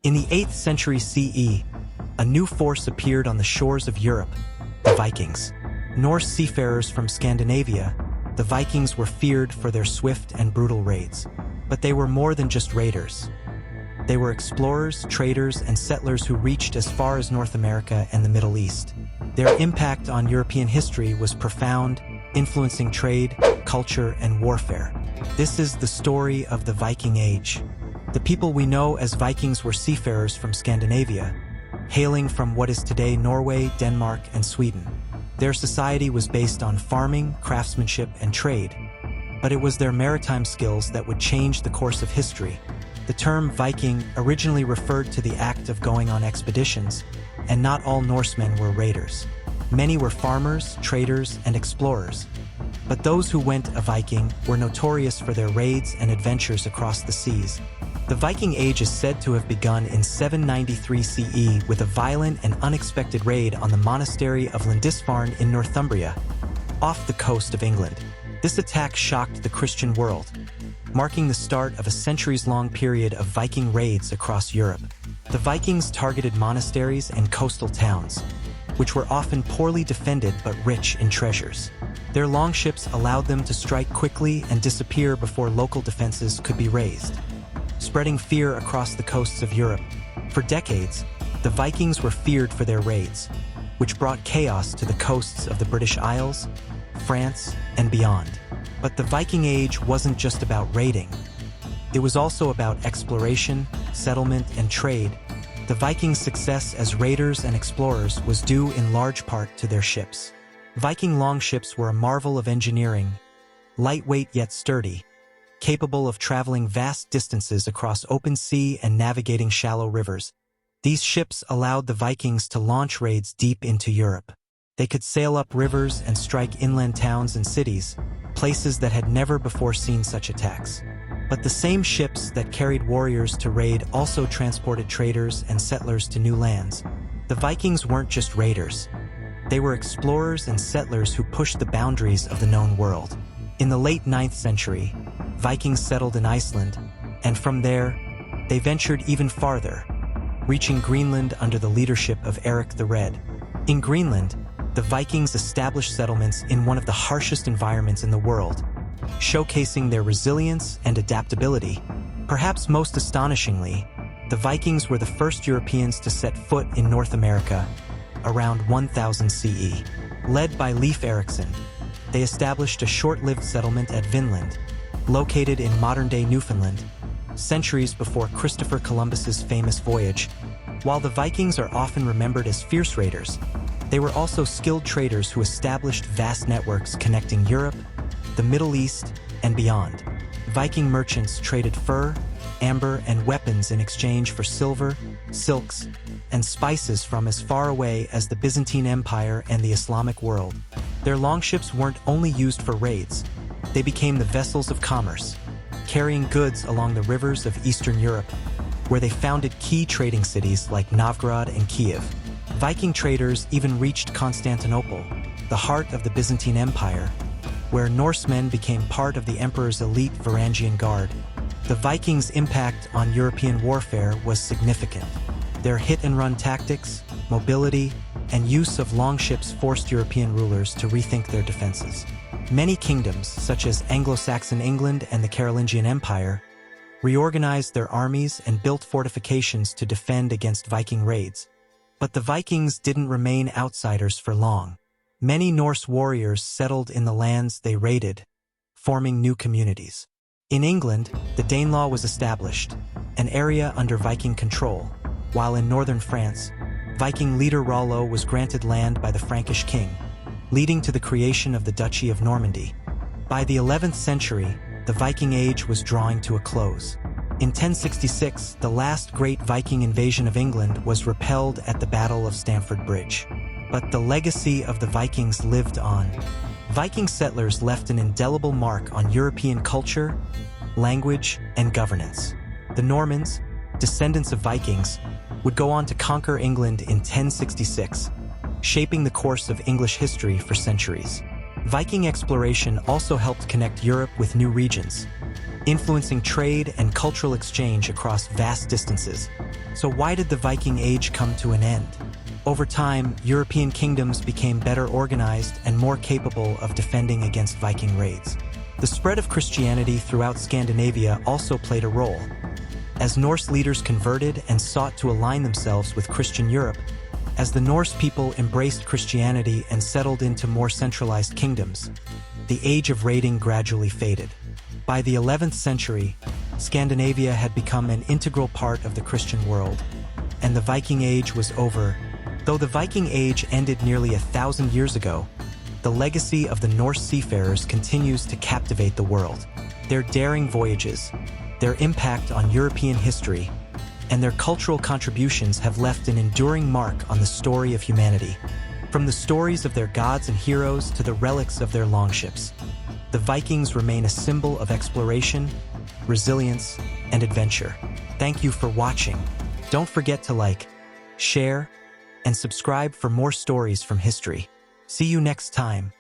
In the 8th century CE, a new force appeared on the shores of Europe, the Vikings. Norse seafarers from Scandinavia, the Vikings were feared for their swift and brutal raids. But they were more than just raiders. They were explorers, traders, and settlers who reached as far as North America and the Middle East. Their impact on European history was profound, influencing trade, culture, and warfare. This is the story of the Viking Age. The people we know as Vikings were seafarers from Scandinavia, hailing from what is today Norway, Denmark, and Sweden. Their society was based on farming, craftsmanship, and trade, but it was their maritime skills that would change the course of history. The term Viking originally referred to the act of going on expeditions, and not all Norsemen were raiders. Many were farmers, traders, and explorers. But those who went a Viking were notorious for their raids and adventures across the seas. The Viking Age is said to have begun in 793 CE with a violent and unexpected raid on the monastery of Lindisfarne in Northumbria, off the coast of England. This attack shocked the Christian world, marking the start of a centuries-long period of Viking raids across Europe. The Vikings targeted monasteries and coastal towns, which were often poorly defended but rich in treasures. Their longships allowed them to strike quickly and disappear before local defenses could be raised, spreading fear across the coasts of Europe. For decades, the Vikings were feared for their raids, which brought chaos to the coasts of the British Isles, France, and beyond. But the Viking Age wasn't just about raiding. It was also about exploration, settlement, and trade. The Vikings' success as raiders and explorers was due in large part to their ships. Viking longships were a marvel of engineering, lightweight yet sturdy, capable of traveling vast distances across open sea and navigating shallow rivers. These ships allowed the Vikings to launch raids deep into Europe. They could sail up rivers and strike inland towns and cities, places that had never before seen such attacks. But the same ships that carried warriors to raid also transported traders and settlers to new lands. The Vikings weren't just raiders. They were explorers and settlers who pushed the boundaries of the known world. In the late 9th century, Vikings settled in Iceland, and from there, they ventured even farther, reaching Greenland under the leadership of Eric the Red. In Greenland, the Vikings established settlements in one of the harshest environments in the world, showcasing their resilience and adaptability. Perhaps most astonishingly, the Vikings were the first Europeans to set foot in North America around 1000 CE. Led by Leif Erikson, they established a short-lived settlement at Vinland, located in modern-day Newfoundland, centuries before Christopher Columbus's famous voyage. While the Vikings are often remembered as fierce raiders, they were also skilled traders who established vast networks connecting Europe, the Middle East, and beyond. Viking merchants traded fur, amber, and weapons in exchange for silver, silks, and spices from as far away as the Byzantine Empire and the Islamic world. Their longships weren't only used for raids, they became the vessels of commerce, carrying goods along the rivers of Eastern Europe, where they founded key trading cities like Novgorod and Kiev. Viking traders even reached Constantinople, the heart of the Byzantine Empire, where Norsemen became part of the emperor's elite Varangian Guard. The Vikings' impact on European warfare was significant. Their hit-and-run tactics, mobility, and use of longships forced European rulers to rethink their defenses. Many kingdoms, such as Anglo-Saxon England and the Carolingian Empire, reorganized their armies and built fortifications to defend against Viking raids. But the Vikings didn't remain outsiders for long. Many Norse warriors settled in the lands they raided, forming new communities. In England, the Danelaw was established, an area under Viking control, while in northern France, Viking leader Rollo was granted land by the Frankish king, leading to the creation of the Duchy of Normandy. By the 11th century, the Viking Age was drawing to a close. In 1066, the last great Viking invasion of England was repelled at the Battle of Stamford Bridge. But the legacy of the Vikings lived on. Viking settlers left an indelible mark on European culture, language, and governance. The Normans, descendants of Vikings, would go on to conquer England in 1066, shaping the course of English history for centuries. Viking exploration also helped connect Europe with new regions, influencing trade and cultural exchange across vast distances. So why did the Viking Age come to an end? Over time, European kingdoms became better organized and more capable of defending against Viking raids. The spread of Christianity throughout Scandinavia also played a role. As Norse leaders converted and sought to align themselves with Christian Europe, as the Norse people embraced Christianity and settled into more centralized kingdoms, the age of raiding gradually faded. By the 11th century, Scandinavia had become an integral part of the Christian world, and the Viking Age was over. Though the Viking Age ended nearly 1,000 years ago, the legacy of the Norse seafarers continues to captivate the world. Their daring voyages, their impact on European history, and their cultural contributions have left an enduring mark on the story of humanity. From the stories of their gods and heroes to the relics of their longships, the Vikings remain a symbol of exploration, resilience, and adventure. Thank you for watching. Don't forget to like, share, and subscribe for more stories from history. See you next time.